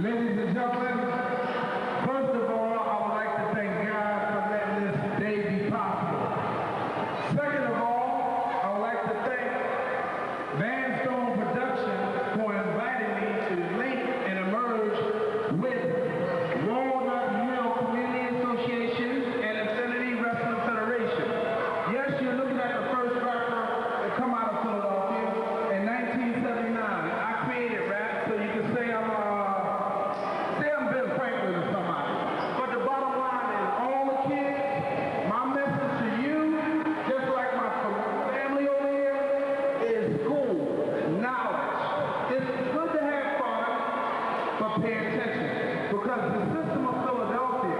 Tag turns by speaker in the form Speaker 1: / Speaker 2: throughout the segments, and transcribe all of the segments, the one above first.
Speaker 1: Ladies and gentlemen, first of all, I would like to thank God for letting this day be possible. Second of all, I would like to thank Vanstone Productions for inviting me to link and emerge with Walnut Hill Community Association and Infinity Wrestling Federation. Yes, you're looking at the first rapper to come out of Philadelphia in 1979. I created rap, so you can say I'm Ben Franklin or somebody. But the bottom line is, all the kids, my message to you, just like my family over here, is school, knowledge. It's good to have fun, but pay attention. Because the system of Philadelphia,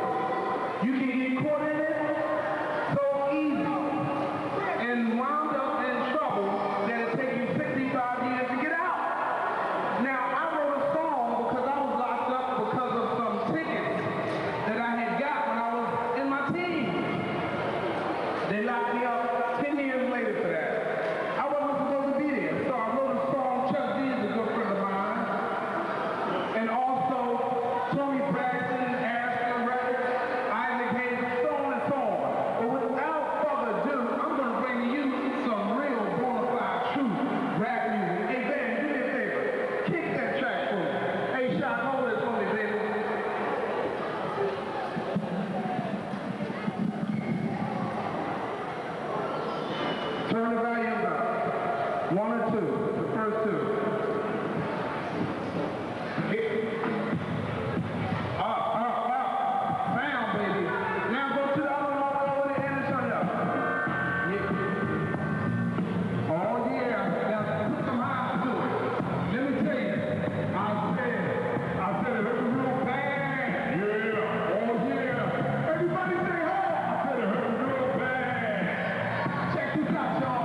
Speaker 1: you can get caught in it so easy and wound up in trouble that it takes you 65 years to get out. Now, I wrote a song because I was locked up because of some tickets that I had got when I was in my teens. They locked me up 10 years later for that. I wasn't supposed to be there, so I wrote a song. Chuck D is a good friend of mine. And also Tony Braxton, Ashton Reddick, Isaac Hayes, so on and so on. But without further ado, I'm going to bring you some real bona fide true rap music. Hey, Van, do me a favor. Kick that track for me. Hey, Sean, hold this for me, baby. Turn the volume up. One or two. The first two. Up. Sound, baby. Now go to the other one all the way and turn it up. Yeah. Oh, yeah. Now put some highs to it. Let me tell you. I said it hurt real bad. Yeah. Oh, yeah. Everybody say, oh. I said it hurt real bad. Check this out, y'all.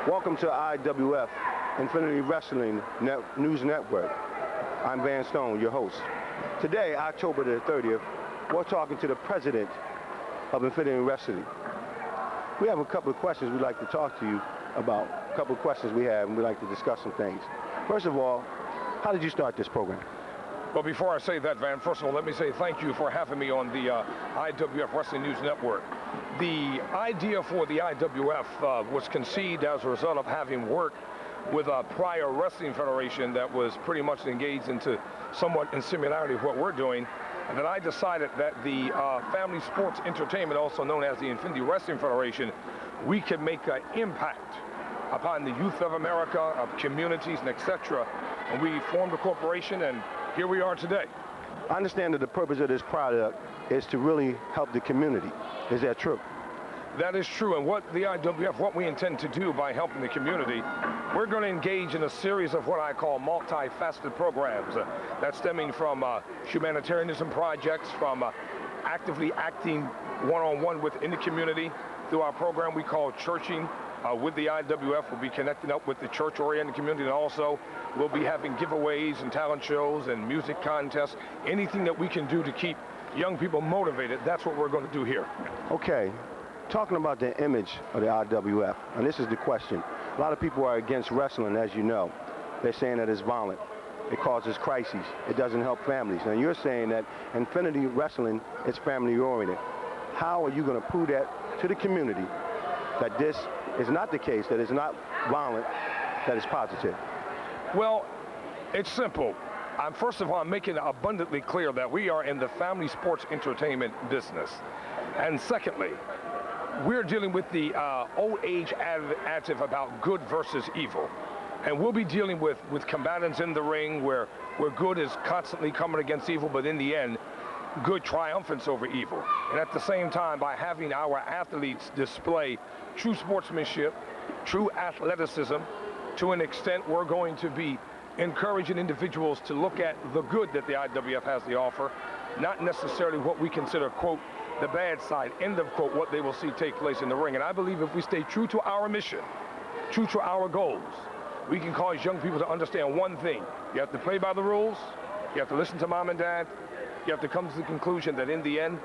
Speaker 2: Welcome to IWF, Infinity Wrestling News Network. I'm Van Stone, your host. Today, October the 30th, we're talking to the president of Infinity Wrestling. We have a couple of questions we'd like to talk to you about. A couple of questions we have, and we'd like to discuss some things. First of all, how did you start this program?
Speaker 3: Well, before I say that, Van, first of all, let me say thank you for having me on the IWF Wrestling News Network. The idea for the IWF was conceived as a result of having worked with a prior wrestling federation that was pretty much engaged into somewhat in similarity of what we're doing. And then I decided that the Family Sports Entertainment, also known as the Infinity Wrestling Federation, we could make an impact upon the youth of America, of communities, and etc. And we formed a corporation, and here we are today.
Speaker 2: I understand that the purpose of this product is to really help the community. Is that true?
Speaker 3: That is true, and what the IWF, what we intend to do by helping the community, we're going to engage in a series of what I call multifaceted programs. That's stemming from humanitarianism projects, from actively acting one-on-one within the community through our program we call Churching with the IWF. We'll be connecting up with the church-oriented community, and also we'll be having giveaways and talent shows and music contests, anything that we can do to keep young people motivated. That's what we're going to do here.
Speaker 2: Okay. Talking about the image of the IWF, and this is the question. A lot of people are against wrestling, as you know. They're saying that it's violent. It causes crises. It doesn't help families. Now, you're saying that Infinity Wrestling is family-oriented. How are you going to prove that to the community that this is not the case, that it's not violent, that it's positive?
Speaker 3: Well, it's simple. First of all, I'm making it abundantly clear that we are in the family sports entertainment business. And secondly, we're dealing with the old age adjective about good versus evil. And we'll be dealing with combatants in the ring where good is constantly coming against evil, but in the end, good triumphants over evil. And at the same time, by having our athletes display true sportsmanship, true athleticism, to an extent, we're going to be encouraging individuals to look at the good that the IWF has to offer, not necessarily what we consider, quote, the bad side, end of quote, what they will see take place in the ring. And I believe if we stay true to our mission, true to our goals, we can cause young people to understand one thing. You have to play by the rules, you have to listen to mom and dad, you have to come to the conclusion that in the end,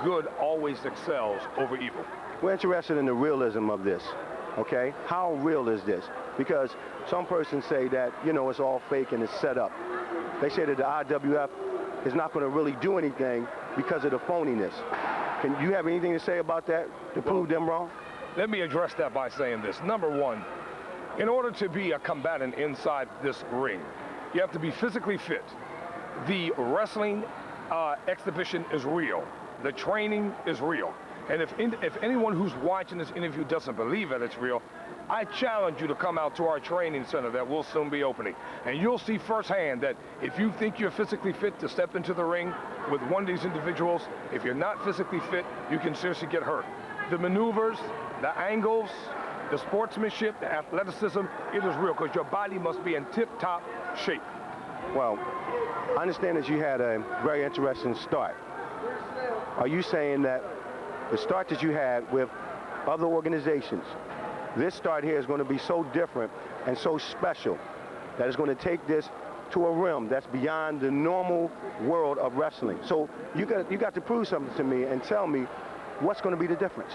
Speaker 3: good always excels over evil.
Speaker 2: We're interested in the realism of this, okay? How real is this? Because some persons say that, you know, it's all fake and it's set up. They say that the IWF is not going to really do anything because of the phoniness. Can you have anything to say about that to prove them wrong?
Speaker 3: Let me address that by saying this. Number one, in order to be a combatant inside this ring, you have to be physically fit. The wrestling exhibition is real. The training is real. And if anyone who's watching this interview doesn't believe that it's real, I challenge you to come out to our training center that will soon be opening. And you'll see firsthand that if you think you're physically fit to step into the ring with one of these individuals, if you're not physically fit, you can seriously get hurt. The maneuvers, the angles, the sportsmanship, the athleticism, it is real because your body must be in tip-top shape.
Speaker 2: Well, I understand that you had a very interesting start. Are you saying that the start that you had with other organizations, this start here is going to be so different and so special that it's going to take this to a realm that's beyond the normal world of wrestling? So you got to prove something to me and tell me what's going to be the difference.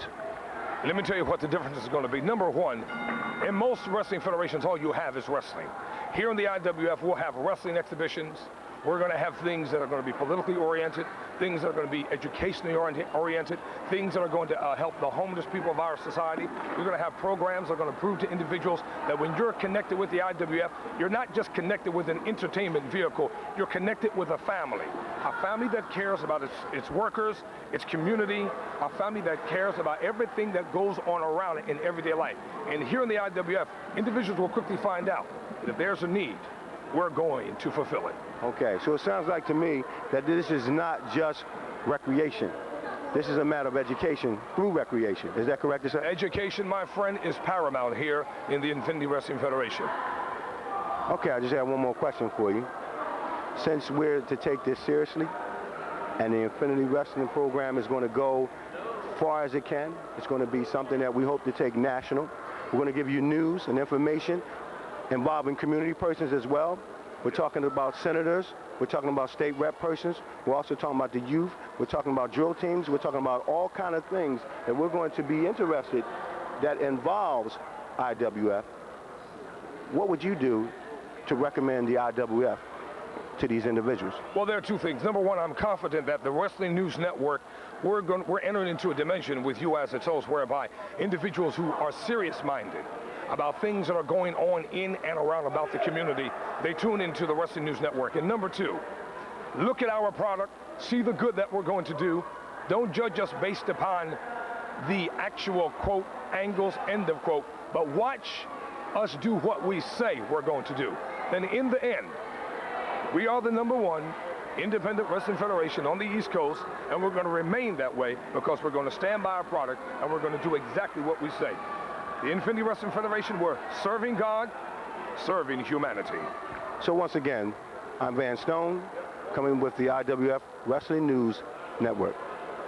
Speaker 3: Let me tell you what the difference is going to be. Number one, in most wrestling federations, all you have is wrestling. Here in the IWF, we'll have wrestling exhibitions. We're going to have things that are going to be politically oriented, things that are going to be educationally oriented, things that are going to help the homeless people of our society. We're going to have programs that are going to prove to individuals that when you're connected with the IWF, you're not just connected with an entertainment vehicle, you're connected with a family that cares about its workers, its community, a family that cares about everything that goes on around it in everyday life. And here in the IWF, individuals will quickly find out that if there's a need, we're going to fulfill it.
Speaker 2: Okay, so it sounds like to me that this is not just recreation. This is a matter of education through recreation. Is that correct to say?
Speaker 3: Education, my friend, is paramount here in the Infinity Wrestling Federation.
Speaker 2: Okay, I just have one more question for you. Since we're to take this seriously, and the Infinity Wrestling program is going to go far as it can. It's going to be something that we hope to take national. We're going to give you news and information involving community persons as well. We're talking about senators. We're talking about state rep persons. We're also talking about the youth. We're talking about drill teams. We're talking about all kind of things that we're going to be interested that involves IWF. What would you do to recommend the IWF to these individuals?
Speaker 3: Well, there are two things. Number one, I'm confident that the Wrestling News Network, we're entering into a dimension with you as its host whereby individuals who are serious-minded about things that are going on in and around about the community, they tune into the Wrestling News Network. And number two, look at our product, see the good that we're going to do. Don't judge us based upon the actual quote, angles, end of quote, but watch us do what we say we're going to do. Then in the end, we are the #1 independent wrestling federation on the East Coast, and we're going to remain that way because we're going to stand by our product and we're going to do exactly what we say. The Infinity Wrestling Federation, we're serving God, serving humanity.
Speaker 2: So once again, I'm Van Stone, coming with the IWF Wrestling News Network.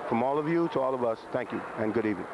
Speaker 2: From all of you to all of us, thank you and good evening.